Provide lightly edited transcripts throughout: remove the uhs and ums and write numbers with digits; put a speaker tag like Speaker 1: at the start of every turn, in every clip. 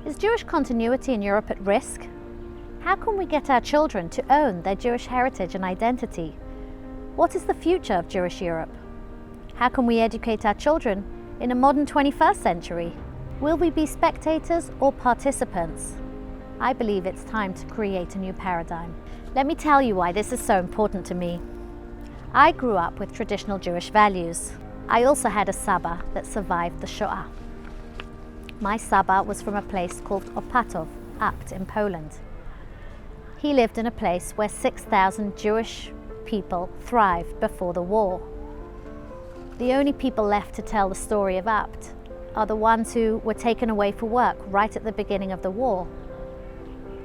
Speaker 1: Is Jewish continuity in Europe at risk? How can we get our children to own their Jewish heritage and identity? What is the future of Jewish Europe? How can we educate our children in a modern 21st century? Will we be spectators or participants? I believe it's time to create a new paradigm. Let me tell you why this is so important to me. I grew up with traditional Jewish values. I also had a Saba that survived the Shoah. My Saba was from a place called Opatów, Apt in Poland. He lived in a place where 6,000 Jewish people thrived before the war. The only people left to tell the story of Apt are the ones who were taken away for work right at the beginning of the war.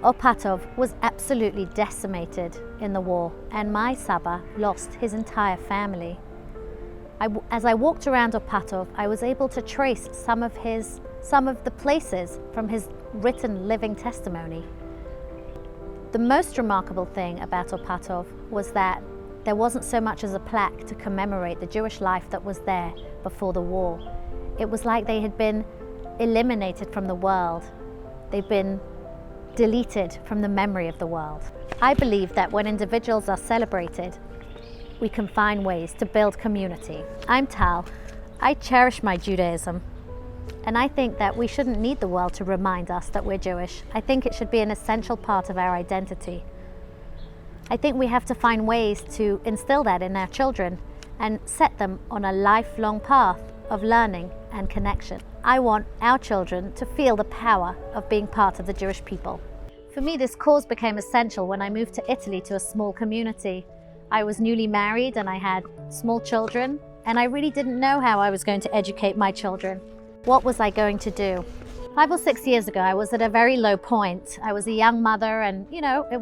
Speaker 1: Opatów was absolutely decimated in the war, and my Saba lost his entire family. As I walked around Opatów, I was able to trace some of the places from his written living testimony. The most remarkable thing about Opatów was that there wasn't so much as a plaque to commemorate the Jewish life that was there before the war. It was like they had been eliminated from the world. They've been deleted from the memory of the world. I believe that when individuals are celebrated, we can find ways to build community. I'm Tal. I cherish my Judaism, and I think that we shouldn't need the world to remind us that we're Jewish. I think it should be an essential part of our identity. I think we have to find ways to instill that in our children and set them on a lifelong path of learning and connection. I want our children to feel the power of being part of the Jewish people. For me, this cause became essential when I moved to Italy to a small community. I was newly married and I had small children, and I really didn't know how I was going to educate my children. What was I going to do? 5 or 6 years ago, I was at a very low point. I was a young mother, and there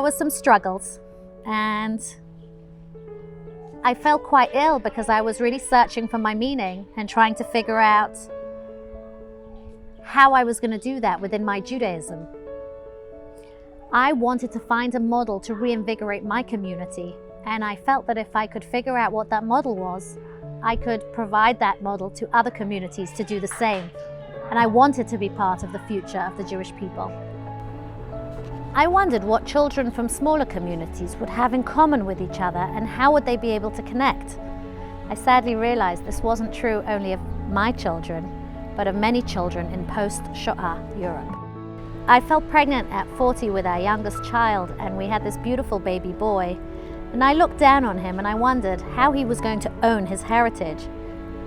Speaker 1: was some struggles, and I felt quite ill because I was really searching for my meaning and trying to figure out how I was going to do that within my Judaism. I wanted to find a model to reinvigorate my community, and I felt that if I could figure out what that model was, I could provide that model to other communities to do the same. And I wanted to be part of the future of the Jewish people. I wondered what children from smaller communities would have in common with each other and how would they be able to connect. I sadly realized this wasn't true only of my children, but of many children in post-Shoah Europe. I fell pregnant at 40 with our youngest child, and we had this beautiful baby boy. And I looked down on him and I wondered how he was going to own his heritage.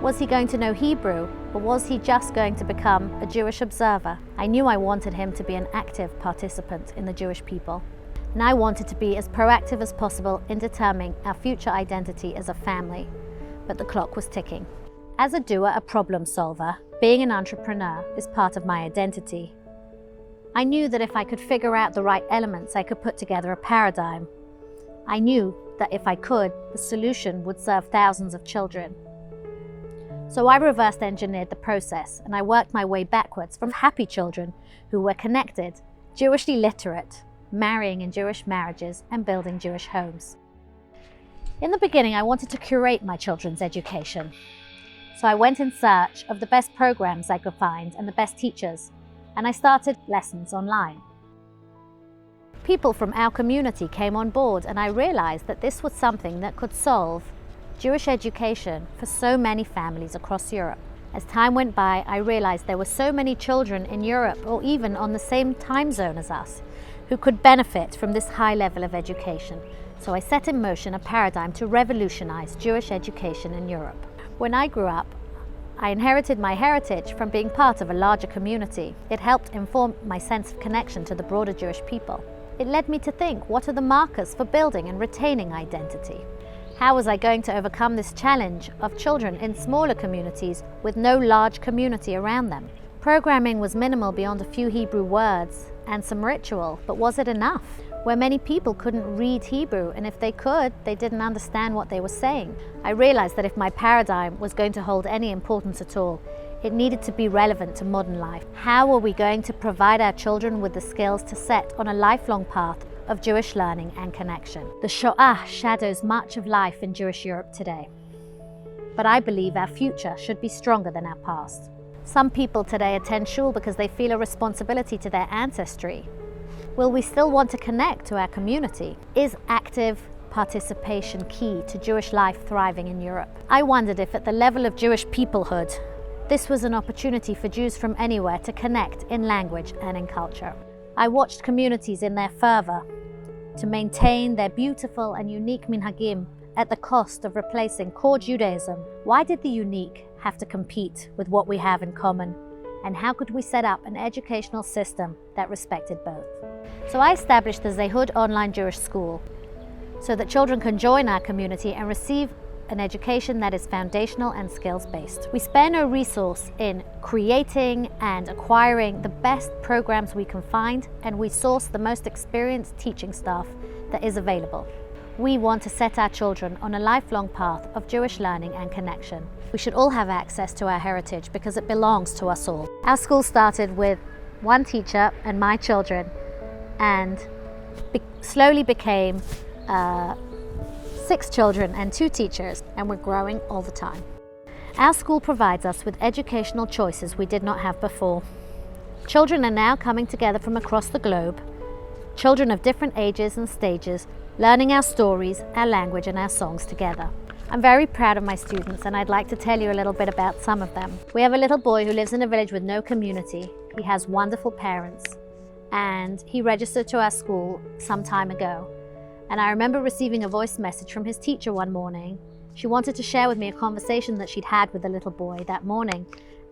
Speaker 1: Was he going to know Hebrew, or was he just going to become a Jewish observer? I knew I wanted him to be an active participant in the Jewish people. And I wanted to be as proactive as possible in determining our future identity as a family. But the clock was ticking. As a doer, a problem solver, being an entrepreneur is part of my identity. I knew that if I could figure out the right elements, I could put together a paradigm. I knew that if I could, the solution would serve thousands of children. So I reverse engineered the process, and I worked my way backwards from happy children who were connected, Jewishly literate, marrying in Jewish marriages and building Jewish homes. In the beginning, I wanted to curate my children's education. So I went in search of the best programs I could find and the best teachers, and I started lessons online. People from our community came on board, and I realized that this was something that could solve Jewish education for so many families across Europe. As time went by, I realized there were so many children in Europe, or even on the same time zone as us, who could benefit from this high level of education. So I set in motion a paradigm to revolutionize Jewish education in Europe. When I grew up, I inherited my heritage from being part of a larger community. It helped inform my sense of connection to the broader Jewish people. It led me to think, what are the markers for building and retaining identity? How was I going to overcome this challenge of children in smaller communities with no large community around them? Programming was minimal beyond a few Hebrew words and some ritual, but was it enough? Where many people couldn't read Hebrew, and if they could, they didn't understand what they were saying. I realized that if my paradigm was going to hold any importance at all, it needed to be relevant to modern life. How were we going to provide our children with the skills to set on a lifelong path of Jewish learning and connection? The Shoah shadows much of life in Jewish Europe today. But I believe our future should be stronger than our past. Some people today attend shul because they feel a responsibility to their ancestry. Will we still want to connect to our community? Is active participation key to Jewish life thriving in Europe? I wondered if at the level of Jewish peoplehood, this was an opportunity for Jews from anywhere to connect in language and in culture. I watched communities in their fervor to maintain their beautiful and unique minhagim at the cost of replacing core Judaism. Why did the unique have to compete with what we have in common? And how could we set up an educational system that respected both? So I established the Zehud Online Jewish School so that children can join our community and receive an education that is foundational and skills-based. We spare no resource in creating and acquiring the best programs we can find, and we source the most experienced teaching staff that is available. We want to set our children on a lifelong path of Jewish learning and connection. We should all have access to our heritage because it belongs to us all. Our school started with one teacher and my children, and slowly became 6 children and 2 teachers, and we're growing all the time. Our school provides us with educational choices we did not have before. Children are now coming together from across the globe, children of different ages and stages, learning our stories, our language and our songs together. I'm very proud of my students, and I'd like to tell you a little bit about some of them. We have a little boy who lives in a village with no community. He has wonderful parents, and he registered to our school some time ago. And I remember receiving a voice message from his teacher one morning. She wanted to share with me a conversation that she'd had with the little boy that morning.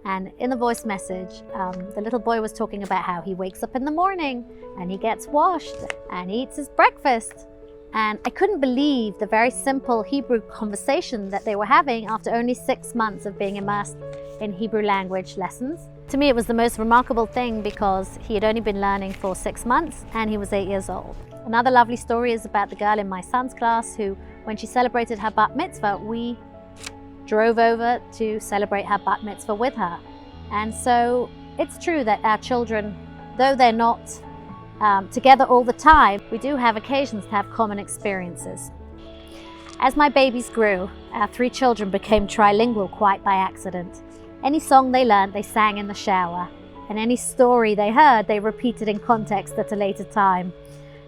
Speaker 1: And in the voice message, the little boy was talking about how he wakes up in the morning and he gets washed and he eats his breakfast. And I couldn't believe the very simple Hebrew conversation that they were having after only 6 months of being immersed in Hebrew language lessons. To me, it was the most remarkable thing because he had only been learning for 6 months and he was 8 years old. Another lovely story is about the girl in my son's class who, when she celebrated her bat mitzvah, we drove over to celebrate her bat mitzvah with her. And so it's true that our children, though they're not together all the time, we do have occasions to have common experiences. As my babies grew, our 3 children became trilingual quite by accident. Any song they learned, they sang in the shower, and any story they heard, they repeated in context at a later time.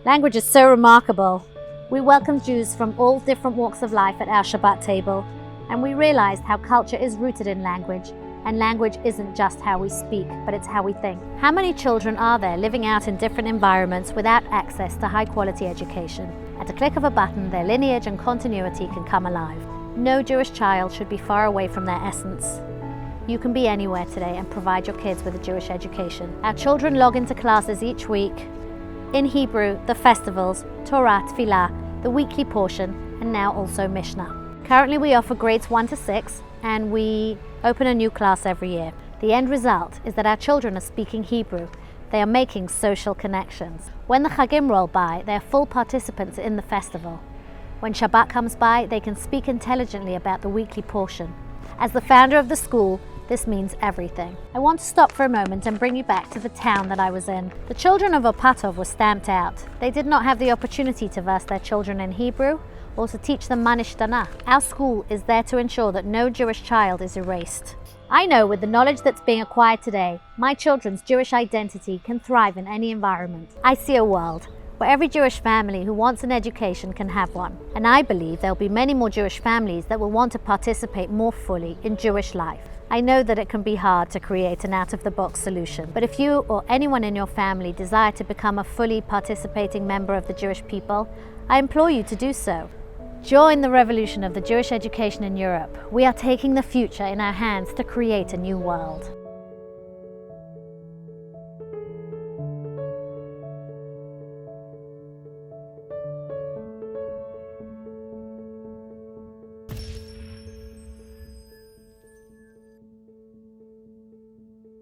Speaker 1: Language is so remarkable. We welcomed Jews from all different walks of life at our Shabbat table, and we realized how culture is rooted in language, and language isn't just how we speak, but it's how we think. How many children are there living out in different environments without access to high-quality education? At a click of a button, their lineage and continuity can come alive. No Jewish child should be far away from their essence. You can be anywhere today and provide your kids with a Jewish education. Our children log into classes each week in Hebrew, the festivals, Torah, Tefillah, the weekly portion, and now also Mishnah. Currently we offer grades 1 to 6, and we open a new class every year. The end result is that our children are speaking Hebrew. They are making social connections. When the Chagim roll by, they are full participants in the festival. When Shabbat comes by, they can speak intelligently about the weekly portion. As the founder of the school, this means everything. I want to stop for a moment and bring you back to the town that I was in. The children of Opatov were stamped out. They did not have the opportunity to verse their children in Hebrew or to teach them Manishtana. Our school is there to ensure that no Jewish child is erased. I know with the knowledge that's being acquired today, my children's Jewish identity can thrive in any environment. I see a world where every Jewish family who wants an education can have one. And I believe there'll be many more Jewish families that will want to participate more fully in Jewish life. I know that it can be hard to create an out-of-the-box solution, but if you or anyone in your family desire to become a fully participating member of the Jewish people, I implore you to do so. Join the revolution of the Jewish education in Europe. We are taking the future in our hands to create a new world.